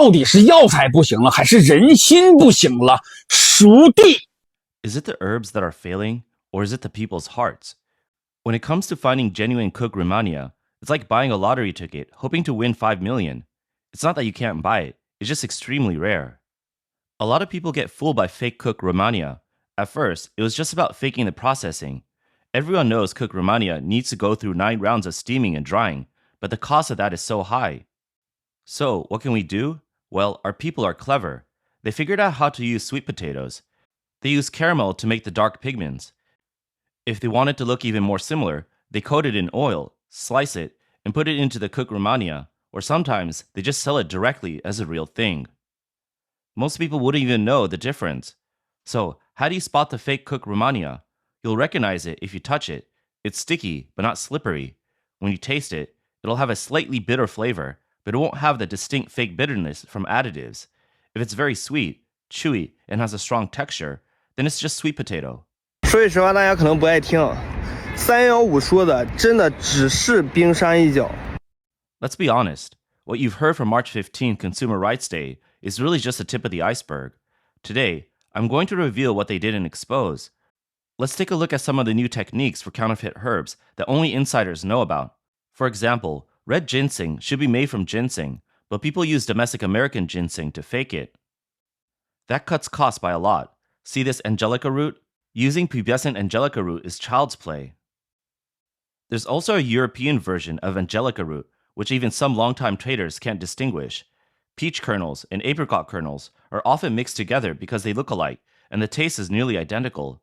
到底是药材不行了，还是人心不行了？熟地。Is it the herbs that are failing, or is it the people's hearts? When it comes to finding genuine cook rehmannia, it's like buying a lottery ticket, hoping to win 5 million. It's not that you can't buy it, it's just extremely rare. A lot of people get fooled by fake cook rehmannia. At first, it was just about faking the processing. Everyone knows cook rehmannia needs to go through 9 rounds of steaming and drying, but the cost of that is so high. So, what can we do? Well, our people are clever. They figured out how to use sweet potatoes. They use caramel to make the dark pigments. If they wanted to look even more similar, they coat it in oil, slice it, and put it into the cook rehmannia, or sometimes they just sell it directly as a real thing. Most people wouldn't even know the difference. So, how do you spot the fake cook rehmannia? You'll recognize it if you touch it. It's sticky, but not slippery. When you taste it, it'll have a slightly bitter flavor, but it won't have the distinct fake bitterness from additives. If it's very sweet, chewy, and has a strong texture, then it's just sweet potato. 说句实话，大家可能不爱听，315说的真的只是冰山一角。Let's be honest. What you've heard from March 15 Consumer Rights Day is really just the tip of the iceberg. Today, I'm going to reveal what they didn't expose. Let's take a look at some of the new techniques for counterfeit herbs that only insiders know about. For example, red ginseng should be made from ginseng, but people use domestic American ginseng to fake it. That cuts costs by a lot. See this angelica root? Using pubescent angelica root is child's play. There's also a European version of angelica root, which even some longtime traders can't distinguish. Peach kernels and apricot kernels are often mixed together because they look alike, and the taste is nearly identical.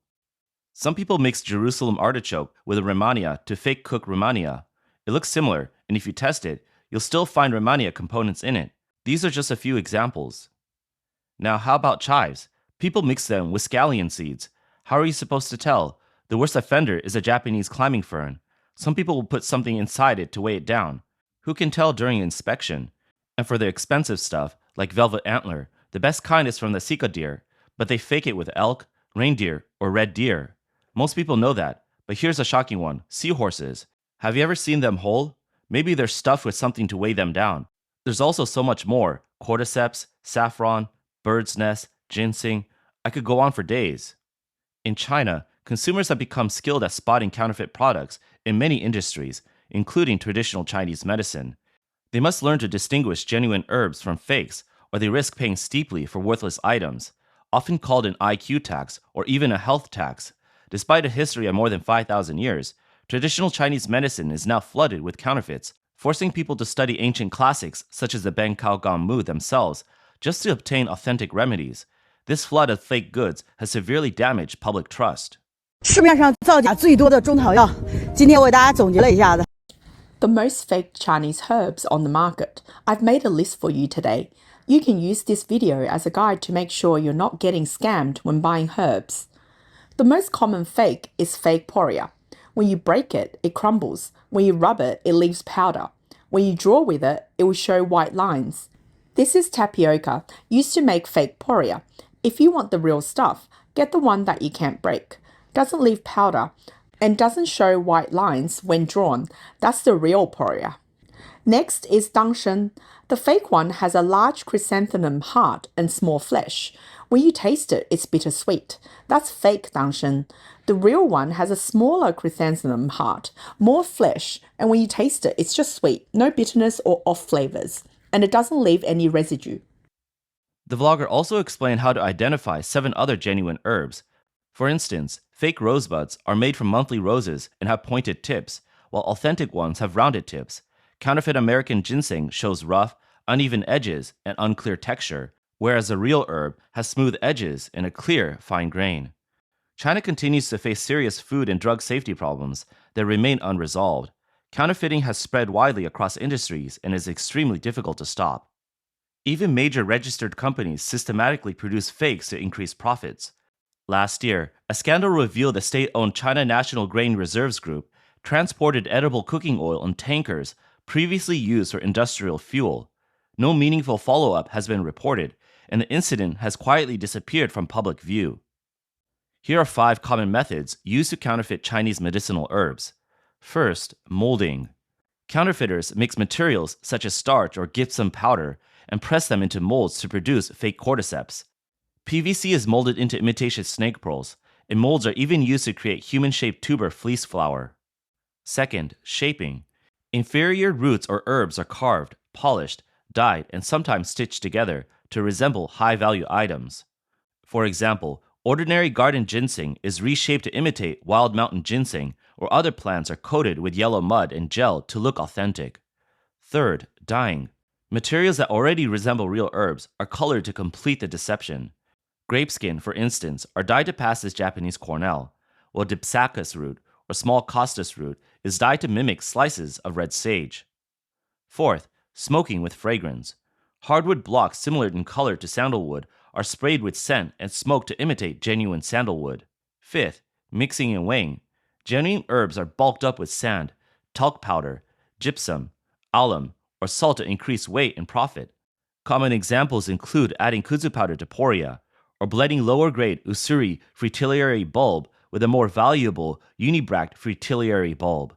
Some people mix Jerusalem artichoke with a rehmannia to fake cook rehmannia. It looks similar, and if you test it, you'll still find rehmannia components in it. These are just a few examples. Now, how about chives? People mix them with scallion seeds. How are you supposed to tell? The worst offender is a Japanese climbing fern. Some people will put something inside it to weigh it down. Who can tell during inspection? And for the expensive stuff, like velvet antler, the best kind is from the Sika deer, but they fake it with elk, reindeer, or red deer. Most people know that, but here's a shocking one, seahorses. Have you ever seen them whole? Maybe they're stuffed with something to weigh them down. There's also so much more, cordyceps, saffron, bird's nest, ginseng. I could go on for days. In China, consumers have become skilled at spotting counterfeit products in many industries, including traditional Chinese medicine. They must learn to distinguish genuine herbs from fakes, or they risk paying steeply for worthless items, often called an IQ tax or even a health tax. Despite a history of more than 5,000 years, traditional Chinese medicine is now flooded with counterfeits, forcing people to study ancient classics such as the Ben Kao Gong Mu themselves, just to obtain authentic remedies. This flood of fake goods has severely damaged public trust. 市面上造假最多的中草药，今天我给大家总结了一下子。The most fake Chinese herbs on the market. I've made a list for you today. You can use this video as a guide to make sure you're not getting scammed when buying herbs. The most common fake is fake poria. When you break it, it crumbles. When you rub it, it leaves powder. When you draw with it, it will show white lines. This is tapioca, used to make fake poria. If you want the real stuff, get the one that you can't break. Doesn't leave powder and doesn't show white lines when drawn. That's the real poria. Next is dangshen. The fake one has a large chrysanthemum heart and small flesh. When you taste it, it's bittersweet. That's fake dangshen. The real one has a smaller chrysanthemum heart, more flesh, and when you taste it, it's just sweet, no bitterness or off flavors, and it doesn't leave any residue. The vlogger also explained how to identify 7 other genuine herbs. For instance, fake rosebuds are made from monthly roses and have pointed tips, while authentic ones have rounded tips. Counterfeit American ginseng shows rough, uneven edges and unclear texture, whereas the real herb has smooth edges and a clear, fine grain. China continues to face serious food and drug safety problems that remain unresolved. Counterfeiting has spread widely across industries and is extremely difficult to stop. Even major registered companies systematically produce fakes to increase profits. Last year, a scandal revealed the state-owned China National Grain Reserves Group transported edible cooking oil in tankers previously used for industrial fuel. No meaningful follow-up has been reported, and the incident has quietly disappeared from public view. Here are 5 common methods used to counterfeit Chinese medicinal herbs. First, molding. Counterfeiters mix materials such as starch or gypsum powder and press them into molds to produce fake cordyceps. PVC is molded into imitation snake pearls, and molds are even used to create human-shaped tuber fleece flour. Second, shaping. Inferior roots or herbs are carved, polished, dyed, and sometimes stitched together to resemble high-value items. For example, ordinary garden ginseng is reshaped to imitate wild mountain ginseng, or other plants are coated with yellow mud and gel to look authentic. Third, dyeing. Materials that already resemble real herbs are colored to complete the deception. Grapeskin, for instance, are dyed to pass as Japanese cornel, while dipsacus root, or small costus root, is dyed to mimic slices of red sage. Fourth, smoking with fragrance. Hardwood blocks similar in color to sandalwood are sprayed with scent and smoked to imitate genuine sandalwood. Fifth, mixing and weighing. Genuine herbs are bulked up with sand, talc powder, gypsum, alum, or salt to increase weight and profit. Common examples include adding kudzu powder to poria, or blending lower-grade usuri fritillary bulb with a more valuable unibract fritillary bulb.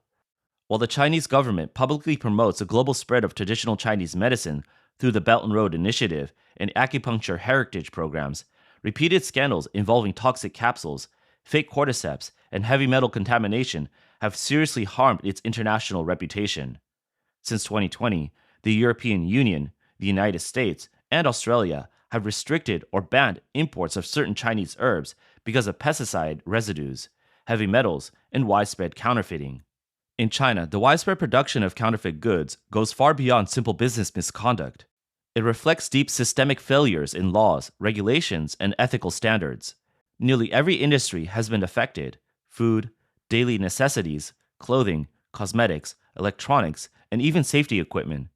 While the Chinese government publicly promotes the global spread of traditional Chinese medicine through the Belt and Road Initiative and acupuncture heritage programs, repeated scandals involving toxic capsules, fake cordyceps, and heavy metal contamination have seriously harmed its international reputation. Since 2020, the European Union, the United States, and Australia have restricted or banned imports of certain Chinese herbs because of pesticide residues, heavy metals, and widespread counterfeiting. In China, the widespread production of counterfeit goods goes far beyond simple business misconduct. It reflects deep systemic failures in laws, regulations, and ethical standards. Nearly every industry has been affected: food, daily necessities, clothing, cosmetics, electronics, and even safety equipment.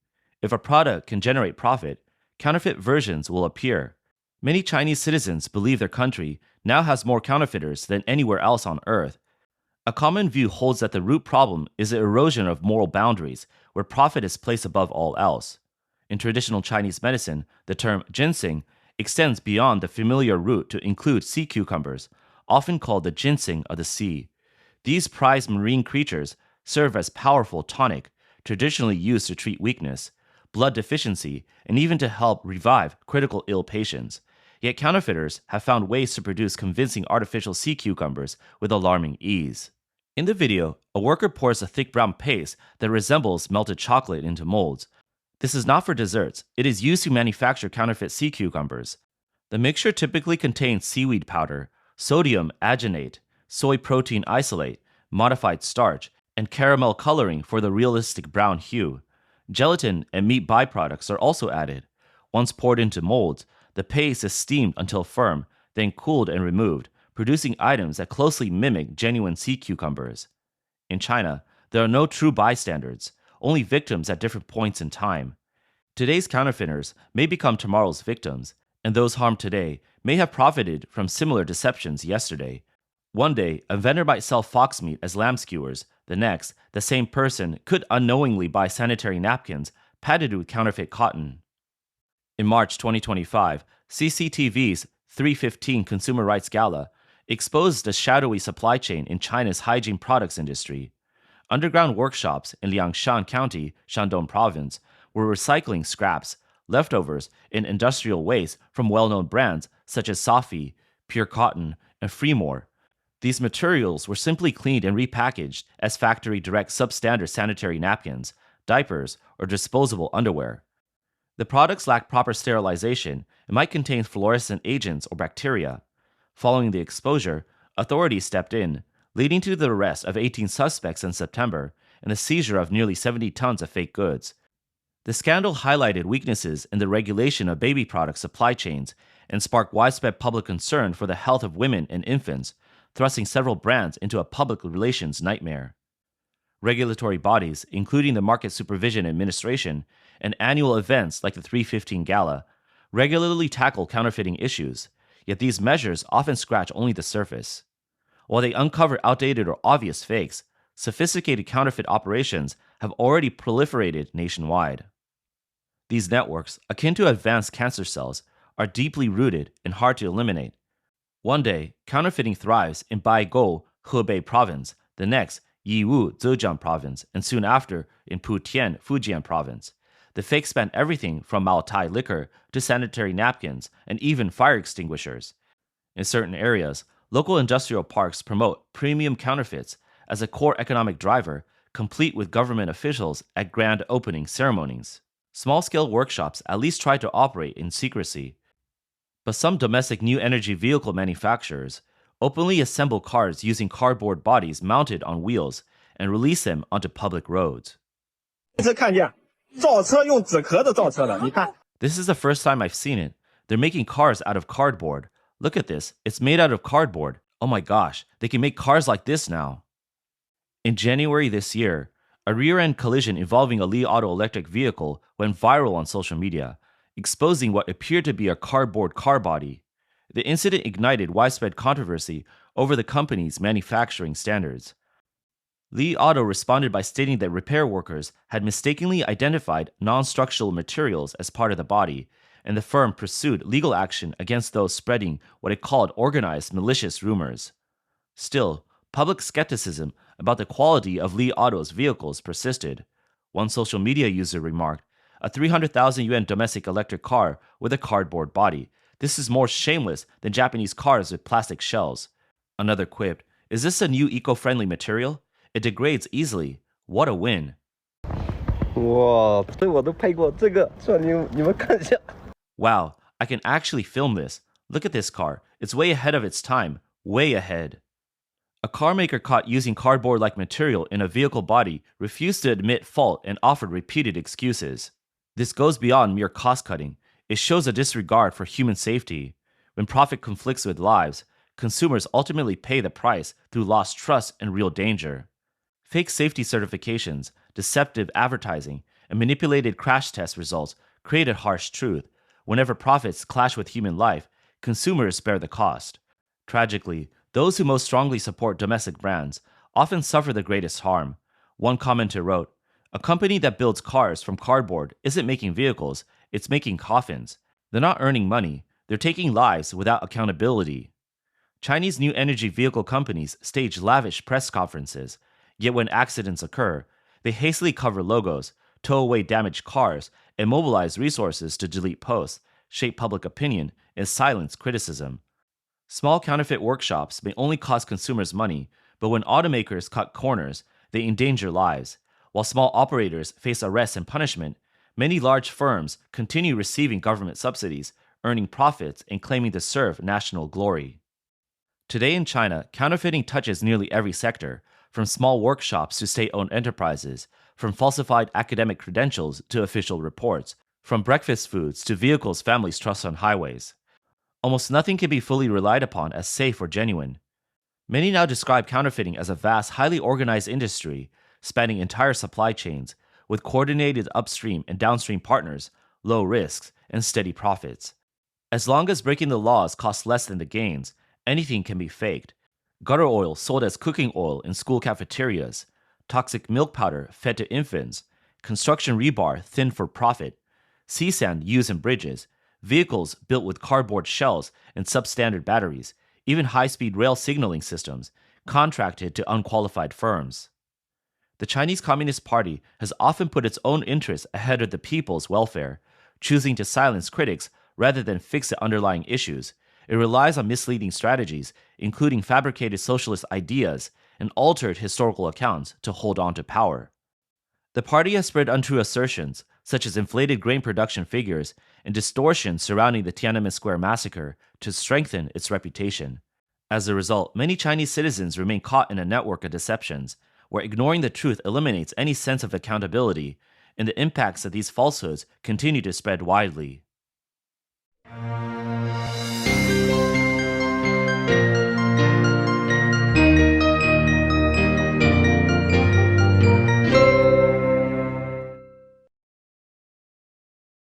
If a product can generate profit, counterfeit versions will appear. Many Chinese citizens believe their country now has more counterfeiters than anywhere else on Earth. A common view holds that the root problem is the erosion of moral boundaries, where profit is placed above all else. In traditional Chinese medicine, the term ginseng extends beyond the familiar root to include sea cucumbers, often called the ginseng of the sea. These prized marine creatures serve as powerful tonic, traditionally used to treat weakness, blood deficiency, and even to help revive critical ill patients. Yet counterfeiters have found ways to produce convincing artificial sea cucumbers with alarming ease. In the video, a worker pours a thick brown paste that resembles melted chocolate into molds. This is not for desserts. It is used to manufacture counterfeit sea cucumbers. The mixture typically contains seaweed powder, sodium agenate, soy protein isolate, modified starch, and caramel coloring for the realistic brown hue. Gelatin and meat byproducts are also added. Once poured into molds, the paste is steamed until firm, then cooled and removed, producing items that closely mimic genuine sea cucumbers. In China, there are no true bystanders, only victims at different points in time. Today's counterfeiters may become tomorrow's victims, and those harmed today may have profited from similar deceptions yesterday. One day, a vendor might sell fox meat as lamb skewers. The next, the same person could unknowingly buy sanitary napkins padded with counterfeit cotton. In March 2025, CCTV's 315 Consumer Rights Gala exposed the shadowy supply chain in China's hygiene products industry. Underground workshops in Liangshan County, Shandong Province, were recycling scraps, leftovers, and industrial waste from well-known brands such as Safi, Pure Cotton, and Freemore. These materials were simply cleaned and repackaged as factory-direct substandard sanitary napkins, diapers, or disposable underwear. The products lack proper sterilization and might contain fluorescent agents or bacteria. Following the exposure, authorities stepped in, leading to the arrest of 18 suspects in September and the seizure of nearly 70 tons of fake goods. The scandal highlighted weaknesses in the regulation of baby product supply chains and sparked widespread public concern for the health of women and infants, thrusting several brands into a public relations nightmare. Regulatory bodies, including the Market Supervision Administration, and annual events like the 315 Gala, regularly tackle counterfeiting issues, yet these measures often scratch only the surface. While they uncover outdated or obvious fakes, sophisticated counterfeit operations have already proliferated nationwide. These networks, akin to advanced cancer cells, are deeply rooted and hard to eliminate. One day, counterfeiting thrives in Baigou, Hebei Province, the next, Yiwu, Zhejiang Province, and soon after, in Putian, Fujian Province. The fakes span everything from Maltai liquor to sanitary napkins and even fire extinguishers. In certain areas, local industrial parks promote premium counterfeits as a core economic driver, complete with government officials at grand opening ceremonies. Small-scale workshops at least try to operate in secrecy. But some domestic new energy vehicle manufacturers openly assemble cars using cardboard bodies mounted on wheels and release them onto public roads. This is the first time I've seen it. They're making cars out of cardboard. Look at this. It's made out of cardboard. Oh my gosh, they can make cars like this now. In January this year, a rear-end collision involving a Li Auto electric vehicle went viral on social media, exposing what appeared to be a cardboard car body. The incident ignited widespread controversy over the company's manufacturing standards. Li Auto responded by stating that repair workers had mistakenly identified non-structural materials as part of the body, and the firm pursued legal action against those spreading what it called organized malicious rumors. Still, public skepticism about the quality of Li Auto's vehicles persisted. One social media user remarked, "A 300,000 yuan domestic electric car with a cardboard body. This is more shameless than Japanese cars with plastic shells." Another quipped, "Is this a new eco-friendly material? It degrades easily. What a win." 哇，这我都拍过，这个你们看一下。 Wow, I can actually film this. Look at this car. It's way ahead of its time. Way ahead. A car maker caught using cardboard-like material in a vehicle body refused to admit fault and offered repeated excuses. This goes beyond mere cost-cutting. It shows a disregard for human safety. When profit conflicts with lives, consumers ultimately pay the price through lost trust and real danger. Fake safety certifications, deceptive advertising, and manipulated crash test results create a harsh truth. Whenever profits clash with human life, consumers bear the cost. Tragically, those who most strongly support domestic brands often suffer the greatest harm. One commenter wrote, "A company that builds cars from cardboard isn't making vehicles, it's making coffins. They're not earning money, they're taking lives without accountability." Chinese new energy vehicle companies stage lavish press conferences, yet when accidents occur, they hastily cover logos, tow away damaged cars, and mobilize resources to delete posts, shape public opinion, and silence criticism. Small counterfeit workshops may only cost consumers money, but when automakers cut corners, they endanger lives. While small operators face arrest and punishment, many large firms continue receiving government subsidies, earning profits, and claiming to serve national glory. Today in China, counterfeiting touches nearly every sector, from small workshops to state-owned enterprises, from falsified academic credentials to official reports, from breakfast foods to vehicles families trust on highways. Almost nothing can be fully relied upon as safe or genuine. Many now describe counterfeiting as a vast, highly organized industry, spanning entire supply chains, with coordinated upstream and downstream partners, low risks, and steady profits. As long as breaking the laws costs less than the gains, anything can be faked. Gutter oil sold as cooking oil in school cafeterias, toxic milk powder fed to infants, construction rebar thinned for profit, sea sand used in bridges, vehicles built with cardboard shells and substandard batteries, even high-speed rail signaling systems, contracted to unqualified firms. The Chinese Communist Party has often put its own interests ahead of the people's welfare, choosing to silence critics rather than fix the underlying issues. It relies on misleading strategies, including fabricated socialist ideas and altered historical accounts to hold on to power. The party has spread untrue assertions, such as inflated grain production figures and distortions surrounding the Tiananmen Square massacre, to strengthen its reputation. As a result, many Chinese citizens remain caught in a network of deceptions, where ignoring the truth eliminates any sense of accountability, and the impacts of these falsehoods continue to spread widely.